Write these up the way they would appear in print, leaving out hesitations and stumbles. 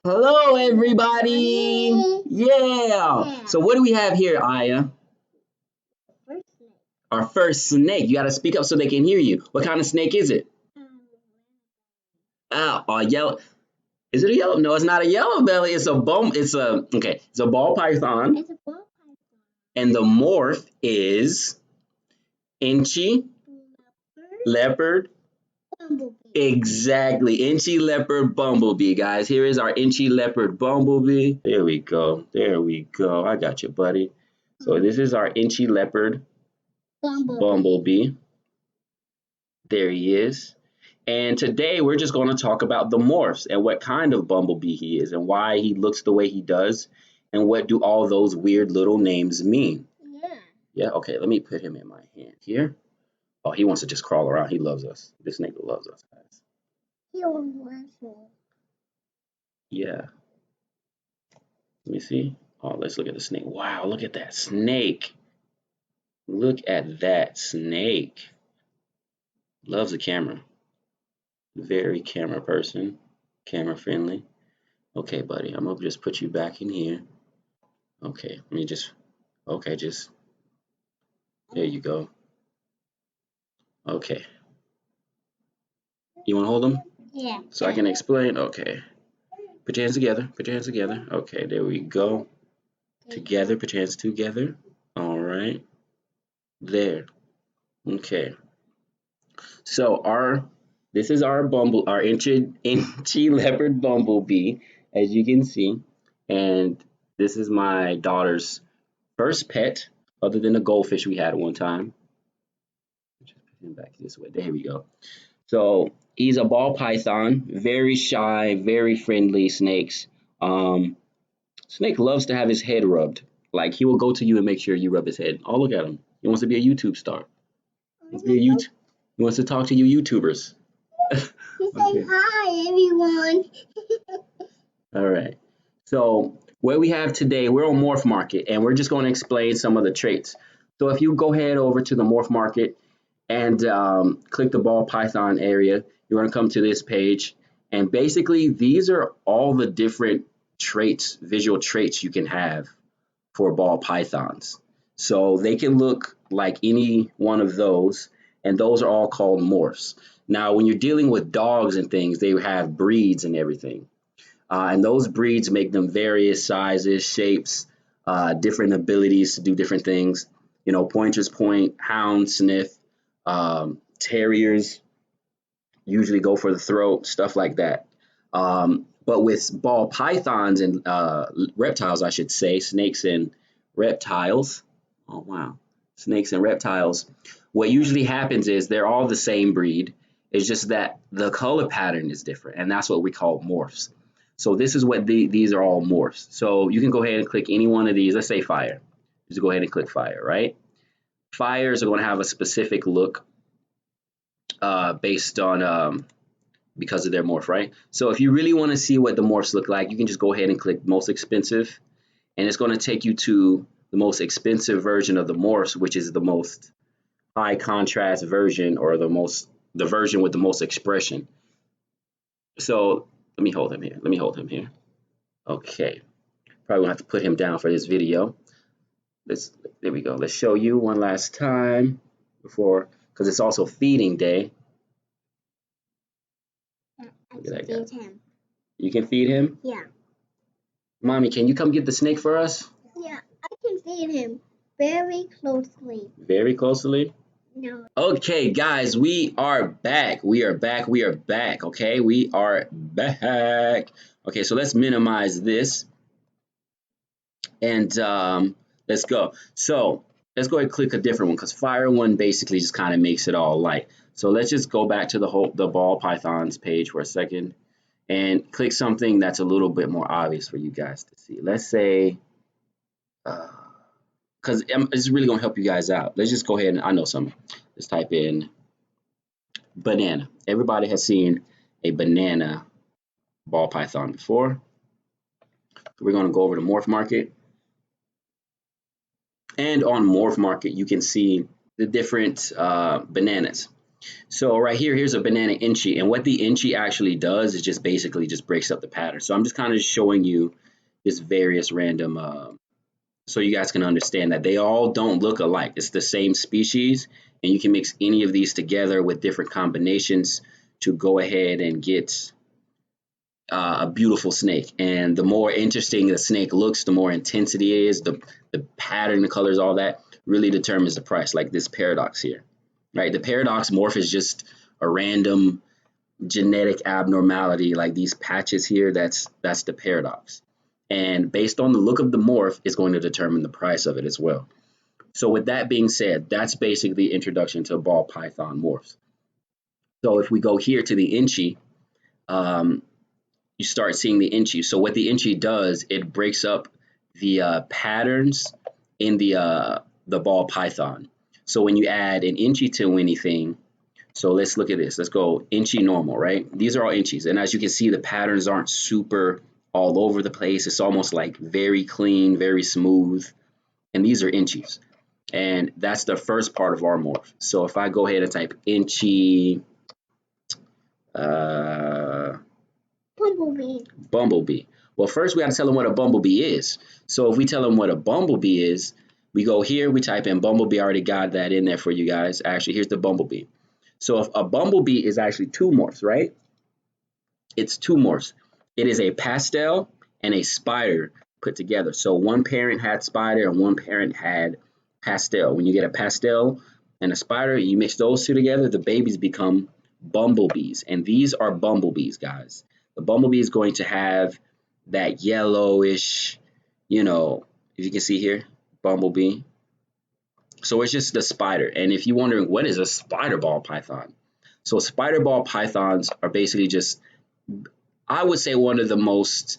Hello, everybody. Yeah. So, what do we have here, Aya? Our first snake. You got to speak up so they can hear you. What kind of snake is it? Yellow. Is it a yellow? No, it's not a yellow belly. It's a bum. It's a ball python. And the morph is Enchi leopard. Exactly. Enchi leopard bumblebee, guys. Here is our Enchi leopard bumblebee. There we go. There we go. I got you, buddy. So this is our Enchi leopard bumblebee. There he is. And today we're just going to talk about the morphs and what kind of bumblebee he is and why he looks the way he does and what do all those weird little names mean. Yeah, okay, let me put him in my hand here. Oh, he wants to just crawl around. He loves us. This snake loves us, guys. Yeah. Let me see. Oh, let's look at the snake. Wow, look at that snake. Look at that snake. Loves the camera. Very camera person. Camera friendly. Okay, buddy. I'm gonna just put you back in here. Okay, let me just. Okay, just. There you go. Okay. You wanna hold him? Yeah. So I can explain? Okay. Put your hands together. Put your hands together. Okay, there we go. Together. Put your hands together. All right. There. Okay. So this is our Enchi leopard bumblebee, as you can see, and this is my daughter's first pet, other than the goldfish we had at one time. Just put him back this way. There we go. So he's a ball python, very shy, very friendly snakes. Um, Snake loves to have his head rubbed. Like he will go to you and make sure you rub his head. Oh, look at him. He wants to be a YouTube star. He wants to be a YouTube. He wants to talk to you YouTubers. He said hi, everyone. All right. So what we have today, we're on Morph Market, and we're just going to explain some of the traits. So if you go ahead over to the Morph Market and click the ball python area, you're going to come to this page. And basically, these are all the different traits, visual traits you can have for ball pythons. So they can look like any one of those, and those are all called morphs. Now, when you're dealing with dogs and things, they have breeds and everything. And those breeds make them various sizes, shapes, different abilities to do different things. You know, pointers point, hounds sniff, terriers usually go for the throat, stuff like that. But with ball pythons and reptiles, I should say, snakes and reptiles. Oh, wow. Snakes and reptiles. What usually happens is they're all the same breed. It's just that the color pattern is different, and that's what we call morphs. So this is what these are all morphs. So you can go ahead and click any one of these. Let's say fire. Just go ahead and click fire, right? Fires are going to have a specific look based on because of their morph, right? So if you really want to see what the morphs look like, you can just go ahead and click most expensive, and it's going to take you to the most expensive version of the morphs, which is the most high contrast version, or the version with the most expression. So let me hold him here. Let me hold him here. Okay. Probably gonna have to put him down for this video. There we go. Let's show you one last time because it's also feeding day. Look at that guy. Him. You can feed him? Yeah. Mommy, can you come get the snake for us? Yeah, I can feed him very closely. Very closely? No. Okay, guys, we are back. We are back. We are back. Okay, we are back. Okay, so let's minimize this. And let's go. So let's go ahead and click a different one because fire one basically just kind of makes it all light. So let's just go back to the ball pythons page for a second and click something that's a little bit more obvious for you guys to see. Let's say, because it's really gonna help you guys out. Let's just go ahead and I know some. Let's type in banana. Everybody has seen a banana ball python before. We're gonna go over to Morph Market. And on Morph Market, you can see the different bananas. So right here, here's a banana Enchi, and what the Enchi actually does is just basically just breaks up the pattern. So I'm just kind of showing you this various random, so you guys can understand that they all don't look alike. It's the same species, and you can mix any of these together with different combinations to go ahead and get a beautiful snake. And the more interesting the snake looks, the more intensity it is, the pattern, the colors, all that really determines the price. Like this paradox here, right? The paradox morph is just a random genetic abnormality, like these patches here. That's the paradox. And based on the look of the morph is going to determine the price of it as well. So with that being said, that's basically the introduction to ball python morphs. So if we go here to the Enchi, um, you start seeing the Enchi. So what the Enchi does, it breaks up the patterns in the ball python. So when you add an Enchi to anything, so let's look at this. Let's go Enchi normal, right? These are all Enchis. And as you can see, the patterns aren't super all over the place. It's almost like very clean, very smooth. And these are Enchis. And that's the first part of our morph. So if I go ahead and type Enchi, Bumblebee. Well, first we got to tell them what a bumblebee is. So if we tell them what a bumblebee is, we go here, we type in bumblebee. I already got that in there for you guys. Actually, here's the bumblebee. So if a bumblebee is actually two morphs, right? It's two morphs. It is a pastel and a spider put together. So one parent had spider and one parent had pastel. When you get a pastel and a spider, you mix those two together, the babies become bumblebees. And these are bumblebees, guys. The bumblebee is going to have that yellowish, if you can see here, bumblebee. So it's just the spider. And if you're wondering, what is a spider ball python? So spider ball pythons are basically just, I would say, one of the most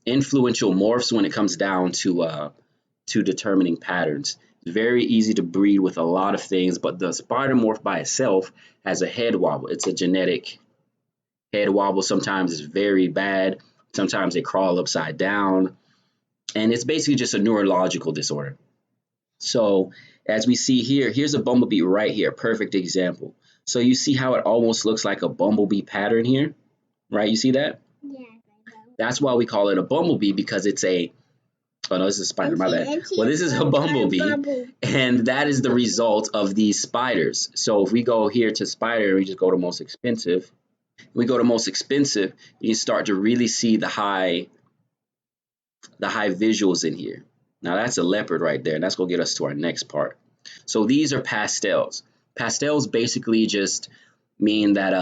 influential morphs when it comes down to determining patterns. It's very easy to breed with a lot of things, but the spider morph by itself has a head wobble. It's a genetic head wobble. Sometimes it's very bad. Sometimes they crawl upside down. And it's basically just a neurological disorder. So as we see here, here's a bumblebee right here, perfect example. So you see how it almost looks like a bumblebee pattern here, right? You see that? Yeah. That's why we call it a bumblebee, because it's a, oh no, this is a spider, my bad. Well, this is a bumblebee, and that is the result of these spiders. So if we go here to spider, we just go to most expensive. We go to most expensive, you start to really see the high visuals in here. Now that's a leopard right there, and that's gonna get us to our next part. So these are pastels. Pastels basically just mean that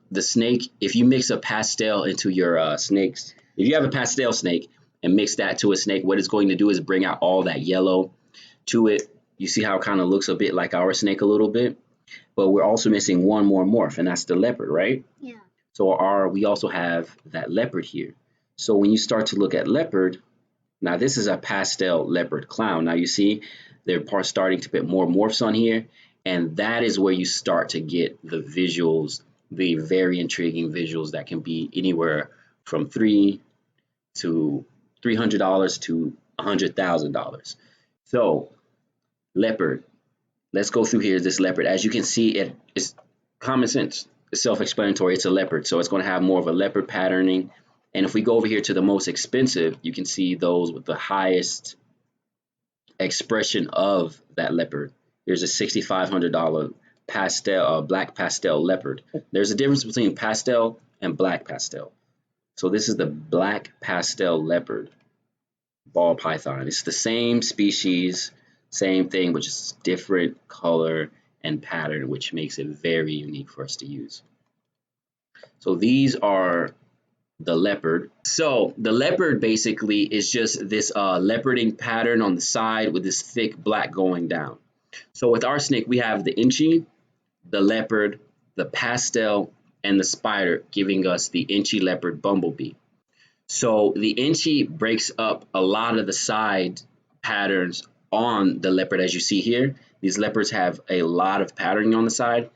the snake, if you mix a pastel into your snakes, if you have a pastel snake and mix that to a snake, what it's going to do is bring out all that yellow to it. You see how it kind of looks a bit like our snake a little bit, but we're also missing one more morph, and that's the leopard, right? Yeah. So we also have that leopard here. So when you start to look at leopard, now this is a pastel leopard clown. Now you see they're starting to put more morphs on here, and that is where you start to get the visuals, the very intriguing visuals that can be anywhere from $300 to $100,000. So leopard, let's go through here. This leopard, as you can see, it is common sense. It's self-explanatory. It's a leopard, so it's going to have more of a leopard patterning. And if we go over here to the most expensive, you can see those with the highest expression of that leopard. Here's a $6,500 pastel, black pastel leopard. There's a difference between pastel and black pastel. So this is the black pastel leopard ball python. It's the same species, same thing, but just different color and pattern, which makes it very unique for us to use. So these are the leopard. So the leopard basically is just this leoparding pattern on the side with this thick black going down. So with our snake, we have the Enchi, the leopard, the pastel, and the spider, giving us the Enchi leopard bumblebee. So the Enchi breaks up a lot of the side patterns on the leopard, as you see here. These leopards have a lot of patterning on the side.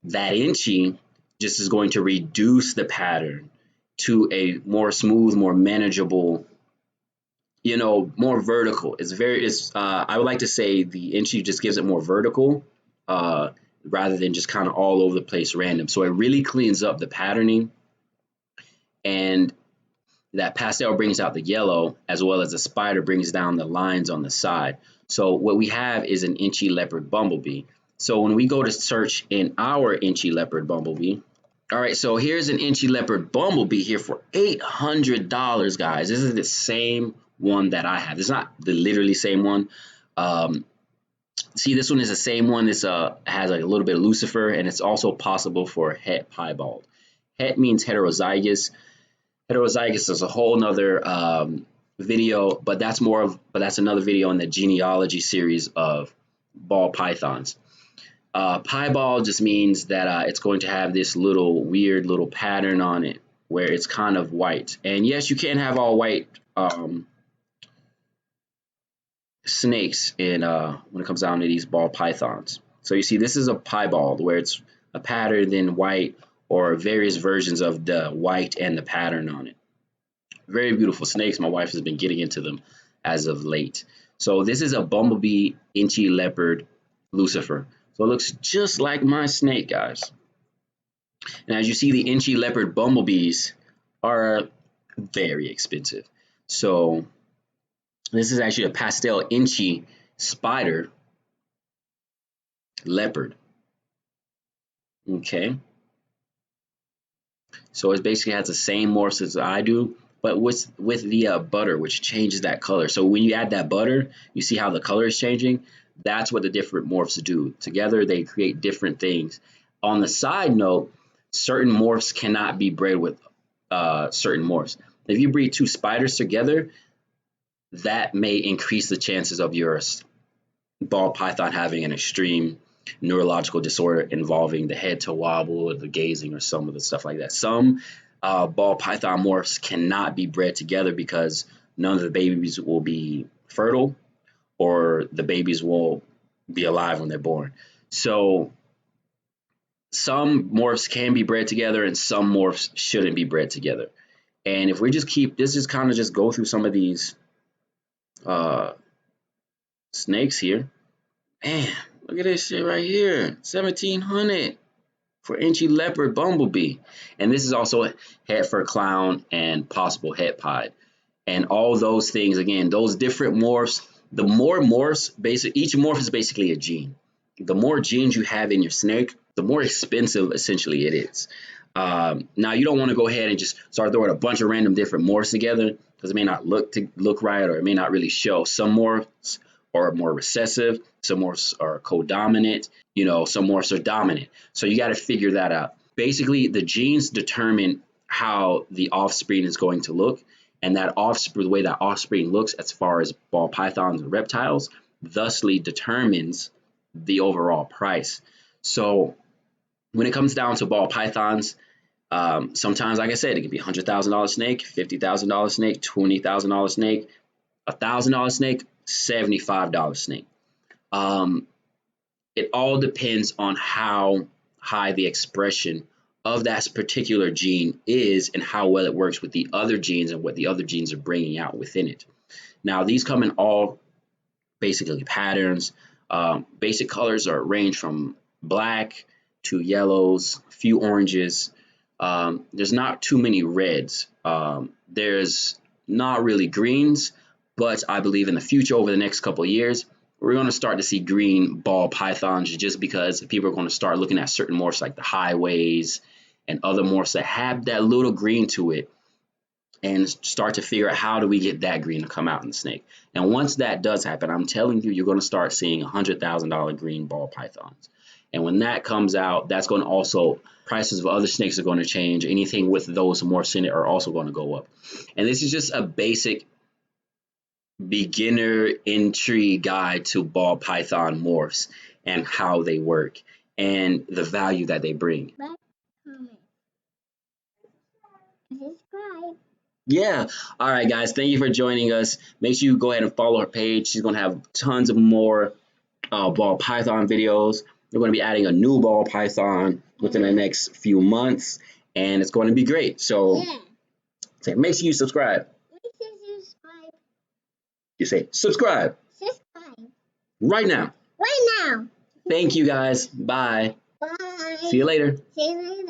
That Enchi just is going to reduce the pattern to a more smooth, more manageable, more vertical. I would like to say the Enchi just gives it more vertical. rather than just kind of all over the place random. So it really cleans up the patterning, and that pastel brings out the yellow, as well as the spider brings down the lines on the side. So what we have is an Enchi Leopard Bumblebee. So when we go to search in our Enchi Leopard Bumblebee, all right, so here's an Enchi Leopard Bumblebee here for $800, guys. This is the same one that I have. It's not the literally same one. See, this one is the same one. This has like a little bit of Lucifer, and it's also possible for het piebald. Het means heterozygous. Heterozygous is a whole nother video, but that's another video in the genealogy series of ball pythons. Piebald just means that it's going to have this little weird little pattern on it where it's kind of white. And yes, you can have all white snakes in when it comes down to these ball pythons. So you see, this is a piebald where it's a pattern in white, or various versions of the white and the pattern on it. Very beautiful snakes. My wife has been getting into them as of late. So this is a Bumblebee Enchi Leopard Lucifer. So it looks just like my snake, guys. And as you see, the Enchi Leopard Bumblebees are very expensive. So this is actually a pastel Enchi spider leopard. Okay. So it basically has the same morphs as I do, but with the butter, which changes that color. So when you add that butter, you see how the color is changing. That's what the different morphs do. Together, they create different things. On the side note, certain morphs cannot be bred with certain morphs. If you breed two spiders together, that may increase the chances of your ball python having an extreme neurological disorder involving the head to wobble or the gazing or some of the stuff like that. Some ball python morphs cannot be bred together because none of the babies will be fertile, or the babies will be alive when they're born. So some morphs can be bred together and some morphs shouldn't be bred together. And if we just keep this, is kind of just go through some of these snakes here. Man, look at this shit right here. 1700 for Enchi Leopard Bumblebee. And this is also het for clown and possible het pied. And all those things, again, those different morphs, the more morphs, each morph is basically a gene. The more genes you have in your snake, the more expensive essentially it is. Now, you don't want to go ahead and just start throwing a bunch of random different morphs together, because it may not look right, or it may not really show. Some morphs are more recessive, some morphs are co-dominant, some morphs are dominant. So you got to figure that out. Basically, the genes determine how the offspring is going to look, and that offspring, the way that offspring looks as far as ball pythons and reptiles, thusly determines the overall price. So when it comes down to ball pythons, sometimes, like I said, it could be $100,000 snake, $50,000 snake, $20,000 snake, $1,000 snake, $75 snake. It all depends on how high the expression of that particular gene is and how well it works with the other genes and what the other genes are bringing out within it. Now, these come in all basically patterns. Basic colors are range from black to yellows, a few oranges. There's not too many reds. There's not really greens, but I believe in the future, over the next couple of years, we're going to start to see green ball pythons, just because people are going to start looking at certain morphs like the highways and other morphs that have that little green to it, and start to figure out how do we get that green to come out in the snake. And once that does happen, I'm telling you, you're going to start seeing $100,000 green ball pythons. And when that comes out, that's going to also, prices of other snakes are going to change. Anything with those morphs in it are also going to go up. And this is just a basic beginner entry guide to ball python morphs and how they work and the value that they bring. Like, comment, subscribe. Yeah. All right, guys. Thank you for joining us. Make sure you go ahead and follow her page. She's going to have tons of more ball python videos. We're going to be adding a new ball python within the next few months, and it's going to be great. So make sure you subscribe. Make sure you subscribe. You say subscribe Subscribe. right now. Right now. Thank you guys. Bye. Bye. See you later. See you later.